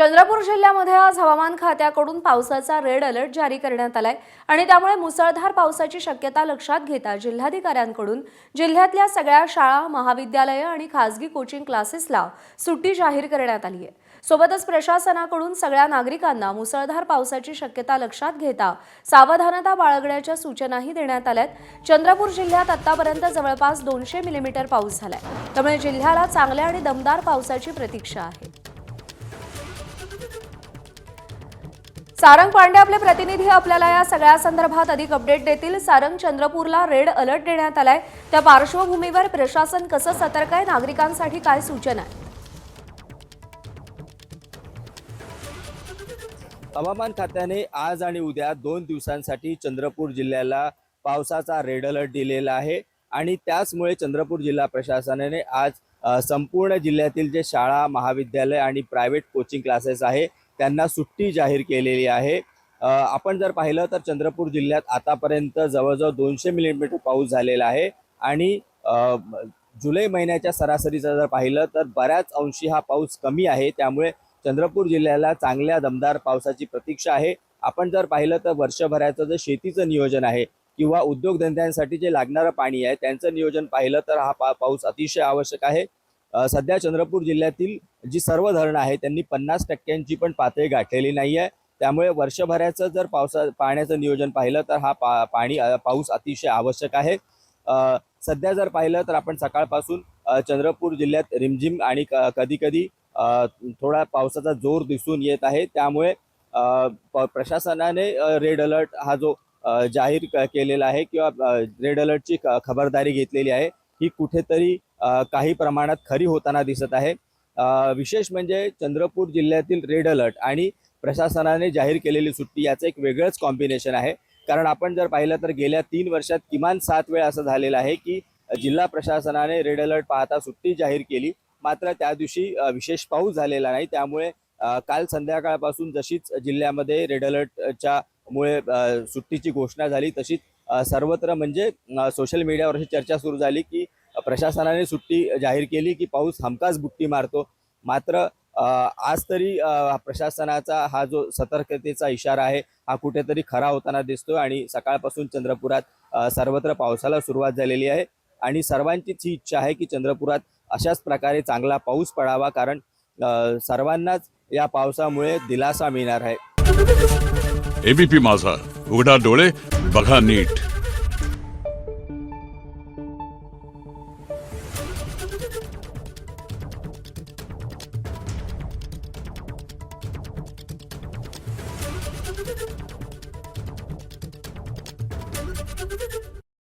चंद्रपूर जिल्ह्यामध्ये आज हवामान खात्याकडून पावसाचा रेड अलर्ट जारी करण्यात आलाय आणि त्यामुळे मुसळधार पावसाची शक्यता लक्षात घेता जिल्हाधिकाऱ्यांकडून जिल्ह्यातल्या सगळ्या शाळा, महाविद्यालये आणि खासगी कोचिंग क्लासेसला सुट्टी जाहीर करण्यात आली आहे। सोबतच प्रशासनाकडून सगळ्या नागरिकांना मुसळधार पावसाची शक्यता लक्षात घेता सावधानता बाळगण्याच्या सूचनाही देण्यात आल्यात। चंद्रपूर जिल्ह्यात आतापर्यंत जवळपास 200 मिलीमीटर पाऊस झालाय, त्यामुळे जिल्ह्याला चांगल्या आणि दमदार पावसाची प्रतीक्षा आहे। सारंग पांडे आपले प्रतिनिधी आपल्याला या सगळ्या संदर्भात अधिक अपडेट देतील। सारंग, चंद्रपूरला रेड अलर्ट देण्यात आलाय, त्या पार्श्वभूमीवर प्रशासन कसं सतर्क आहे, नागरिकांसाठी काय सूचना आहे? हवामान खात्याने आज आणि उद्या 2 दिवसांसाठी चंद्रपूर जिल्ह्याला पावसाचा रेड अलर्ट दिलेला आहे आणि त्याचमुळे चंद्रपूर जिल्हा प्रशासनाने आज संपूर्ण जिल्ह्यातील जे शाळा, महाविद्यालय आणि प्रायव्हेट कोचिंग क्लासेस आहे त्यांना सुट्टी जाहीर केलेली आहे। आपण जर पाहिलं तर चंद्रपूर जिल्ह्यात आतापर्यंत जवळजवळ 200 मिलीमीटर पाऊस झालेला आहे आणि जुलै महिन्याच्या सरासरीचं जर पाहिलं तर बऱ्याच अंशी हा पाऊस कमी आहे, त्यामुळे चंद्रपूर जिल्ह्याला चांगल्या दमदार पावसाची प्रतीक्षा आहे। आपण जर पाहिलं तर वर्षभराचं जे शेतीचं नियोजन आहे किंवा उद्योगधंद्यांसाठी जे लागणारं पाणी आहे त्यांचं नियोजन पाहिलं तर हा पाऊस अतिशय आवश्यक आहे। सध्या चंद्रपूर जिल्ह्यातील जी सर्व धरणं आहेत त्यांनी 50% पण पातळी गाठलेली नाही आहे, त्यामुळे वर्षभराचं जर पाण्याचं नियोजन पाहिलं तर हा पाऊस अतिशय आवश्यक आहे। सध्या जर पाहिलं तर आपण सकाळपासून चंद्रपूर जिल्ह्यात रिमझिम आणि कधी-कधी थोडा पावसाचा जोर दिसून येत आहे, त्यामुळे प्रशासनाने रेड अलर्ट हा जो जाहीर केलेला आहे किंवा रेड अलर्टची खबरदारी घेतलेली आहे ही कुठेतरी काही प्रमाणात खरी होताना दिसत आहे। विशेष म्हणजे चंद्रपूर जिल्ह्यातील रेड अलर्ट आणि प्रशासनाने जाहीर केलेली सुट्टी याचं एक वेगळंच कॉम्बिनेशन आहे, कारण आपण जर पाहिलं तर गेल्या 3 वर्षात किमान 7 वेळा असं झालेलं आहे की जिल्हा प्रशासनाने रेड अलर्ट पाहता सुट्टी जाहीर केली, मात्र त्या दिवशी विशेष पाऊस झालेला नाही। त्यामुळे काल संध्याकाळपासून जशीच जिल्ह्यामध्ये रेड अलर्टच्या मुळे सुट्टीची घोषणा झाली तशीच सर्वत्र म्हणजे सोशल मीडियावर अशी चर्चा सुरू झाली की प्रशासनाने सुट्टी जाहीर केली की पाऊस हमखास बुट्टी मारतो। मात्र आज तरी प्रशासनाचा हा जो सतर्कतेचा इशारा आहे हा कुठेतरी खरा होताना दिसतोय आणि सकाळपासून चंद्रपुरात सर्वत्र पावसाला सुरुवात झालेली आहे आणि सर्वांचीच ही इच्छा आहे की चंद्रपुरात अशाच प्रकारे चांगला पाऊस पडावा, कारण सर्वांनाच या पावसामुळे दिलासा मिळणार आहे। एबीपी माझा, उघडा डोळे बघा नीट।